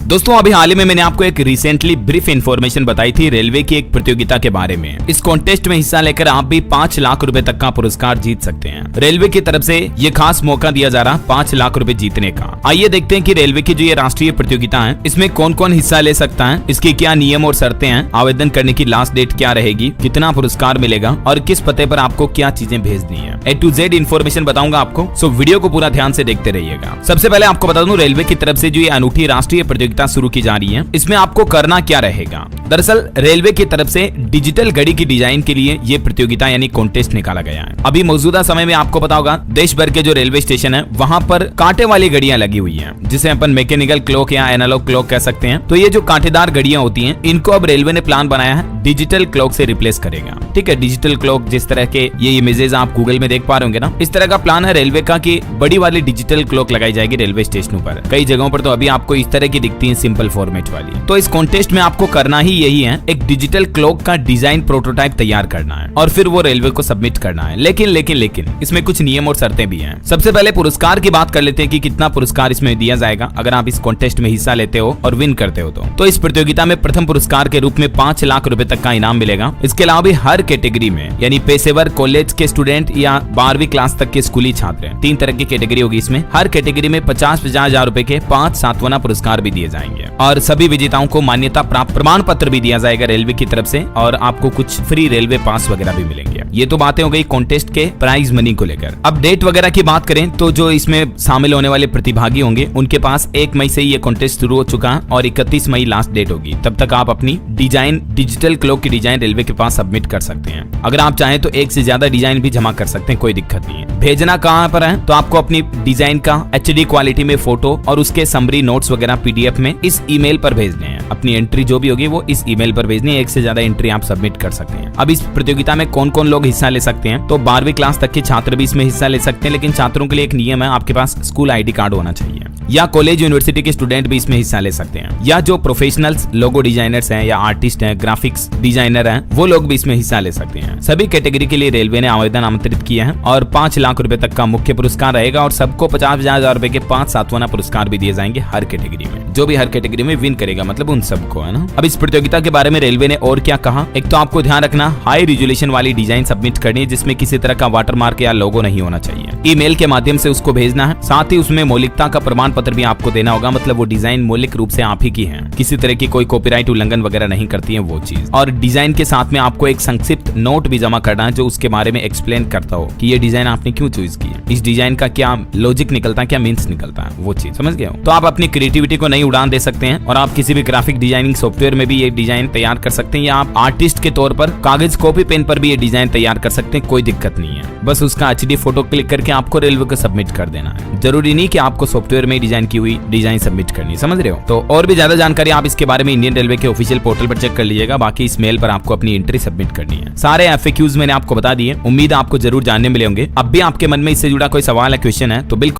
दोस्तों अभी हाल ही में मैंने आपको एक रिसेंटली ब्रीफ इन्फॉर्मेशन बताई थी रेलवे की एक प्रतियोगिता के बारे में। इस कॉन्टेस्ट में हिस्सा लेकर आप भी 5 लाख रुपए तक का पुरस्कार जीत सकते हैं। रेलवे की तरफ से ये खास मौका दिया जा रहा 5 लाख रुपए जीतने का। आइए देखते हैं कि रेलवे की जो ये राष्ट्रीय प्रतियोगिता है इसमें कौन कौन हिस्सा ले सकता है, इसकी क्या नियम और शर्तें हैं, आवेदन करने की लास्ट डेट क्या रहेगी, कितना पुरस्कार मिलेगा और किस पते पर आपको क्या चीजें भेजनी है। A to Z इन्फॉर्मेशन बताऊंगा आपको, सो वीडियो को पूरा ध्यान से देखते रहिएगा। सबसे पहले आपको बता दूं रेलवे की तरफ से जो ये अनूठी राष्ट्रीय प्रतियोगिता शुरू की जा रही है इसमें आपको करना क्या रहेगा। दरअसल रेलवे की तरफ से डिजिटल घड़ी की डिजाइन के लिए ये प्रतियोगिता यानी कॉन्टेस्ट निकाला गया है। अभी मौजूदा समय में आपको पता होगा देश भर के जो रेलवे स्टेशन है वहां पर कांटे वाली घड़ियां लगी हुई हैं, जिसे अपन मैकेनिकल क्लॉक या एनालॉग क्लॉक कह सकते हैं। तो ये जो कांटेदार घड़ियां होती हैं इनको अब रेलवे ने प्लान बनाया है डिजिटल क्लॉक से रिप्लेस करेगा। ठीक है, डिजिटल क्लॉक जिस तरह के ये इमेजेस आप गूगल में देख पा रहे होंगे ना, इस तरह का प्लान है रेलवे का कि बड़ी वाली डिजिटल क्लॉक लगाई जाएगी रेलवे स्टेशनों पर। कई जगहों पर तो अभी आपको इस तरह की दिखती है सिंपल फॉर्मेट वाली। तो इस कॉन्टेस्ट में आपको करना ही यही है, एक डिजिटल क्लॉक का डिजाइन प्रोटोटाइप तैयार करना है और फिर वो रेलवे को सबमिट करना है। लेकिन इसमें कुछ नियम और शर्तें भी हैं। सबसे पहले पुरस्कार की बात कर लेते हैं कि कितना पुरस्कार इसमें दिया जाएगा अगर आप इस कॉन्टेस्ट में हिस्सा लेते हो और विन करते हो तो इस प्रतियोगिता में प्रथम पुरस्कार के रूप में 5 लाख रुपए तक का इनाम मिलेगा। इसके अलावा भी हर कैटेगरी में यानी पेशेवर, कॉलेज के स्टूडेंट या 12वीं क्लास तक के स्कूली छात्र, 3 तरह की कैटेगरी होगी इसमें। हर कैटेगरी में 50-50 हजार रुपए के 5 सांत्वना पुरस्कार भी दिए जाएंगे और सभी विजेताओं को मान्यता प्राप्त प्रमाण पत्र भी दिया जाएगा रेलवे की तरफ से और आपको कुछ फ्री रेलवे पास वगैरह भी मिलेंगे। ये तो बातें हो गई कॉन्टेस्ट के प्राइज मनी को लेकर। अब डेट वगैरह की बात करें तो जो इसमें शामिल होने वाले प्रतिभागी होंगे उनके पास 1 मई से ये कॉन्टेस्ट शुरू हो चुका है और 31 मई लास्ट डेट होगी। तब तक आप अपनी डिजाइन, डिजिटल क्लॉक की डिजाइन रेलवे के पास सबमिट कर सकते हैं। अगर आप चाहें तो 1 से ज्यादा डिजाइन भी जमा कर सकते हैं, कोई दिक्कत नहीं है। भेजना कहाँ पर है तो आपको अपनी डिजाइन का HD क्वालिटी में फोटो और उसके समरी नोट्स वगैरह PDF में इस ईमेल पर भेजने हैं। अपनी एंट्री जो भी होगी वो इस ईमेल पर भेजनी है। 1 से ज्यादा एंट्री आप सबमिट कर सकते हैं। अब इस प्रतियोगिता में कौन कौन लोग हिस्सा ले सकते हैं तो 12वीं क्लास तक के छात्र भी इसमें हिस्सा ले सकते हैं, लेकिन छात्रों के लिए एक नियम है, आपके पास स्कूल ID कार्ड होना चाहिए। या कॉलेज यूनिवर्सिटी के स्टूडेंट भी इसमें हिस्सा ले सकते हैं, या जो प्रोफेशनल्स लोगो डिजाइनर्स हैं या आर्टिस्ट हैं, ग्राफिक्स डिजाइनर हैं, वो लोग भी इसमें हिस्सा ले सकते हैं। सभी कैटेगरी के लिए रेलवे ने आवेदन आमंत्रित किया है और 5 लाख रुपए तक का मुख्य पुरस्कार रहेगा और सबको 50,000 हजार रुपए के 5 सांत्वना पुरस्कार भी दिए जाएंगे हर कैटेगरी में। जो भी हर कैटेगरी में विन करेगा मतलब उन सबको, है ना। अब इस प्रतियोगिता के बारे में रेलवे ने और क्या कहा, एक तो आपको ध्यान रखना हाई रिजोल्यूशन वाली डिजाइन सबमिट करनी है जिसमें किसी तरह का वाटरमार्क या लोगो नहीं होना चाहिए। ईमेल के माध्यम से उसको भेजना है। साथ ही उसमें मौलिकता का प्रमाण पत्र भी आपको देना होगा, मतलब वो डिजाइन मौलिक रूप से आप ही की है, किसी तरह की कोई कॉपीराइट उल्लंघन वगैरह नहीं करती है वो चीज। और डिजाइन के साथ में आपको एक संक्षिप्त नोट भी जमा करना है जो उसके बारे में एक्सप्लेन करता हो कि ये डिजाइन आपने क्यों चूज की है, इस डिजाइन का क्या लॉजिक निकलता है, क्या मीन्स निकलता है, वो चीज समझ गए हो। तो आप अपनी क्रिएटिविटी को नई उड़ान दे सकते हैं और आप किसी भी ग्राफिक डिजाइनिंग सॉफ्टवेयर में भी ये डिजाइन तैयार कर सकते हैं, या आप आर्टिस्ट के तौर पर कागज कॉपी पेन पर भी ये डिजाइन तैयार कर सकते हैं, कोई दिक्कत नहीं है। बस उसका HD फोटो क्लिक करके आपको रेलवे को सबमिट कर देना है। जरूरी नहीं कि आपको सॉफ्टवेयर में डिजाइन की हुई डिजाइन सबमिट करनी, समझ रहे हो। तो और भी ज्यादा जानकारी आप इसके बारे में इंडियन रेलवे के ऑफिशियल पोर्टल पर चेक कर लीजिएगा। बाकी इस मेल पर आपको अपनी एंट्री सबमिट करनी है। सारे FAQs मैंने आपको बता दिए, उम्मीद आपको जरूर जानने मिले होंगे। अब भी आपके मन में इससे जुड़ा कोई सवाल है, क्वेश्चन है तो बिल्कुल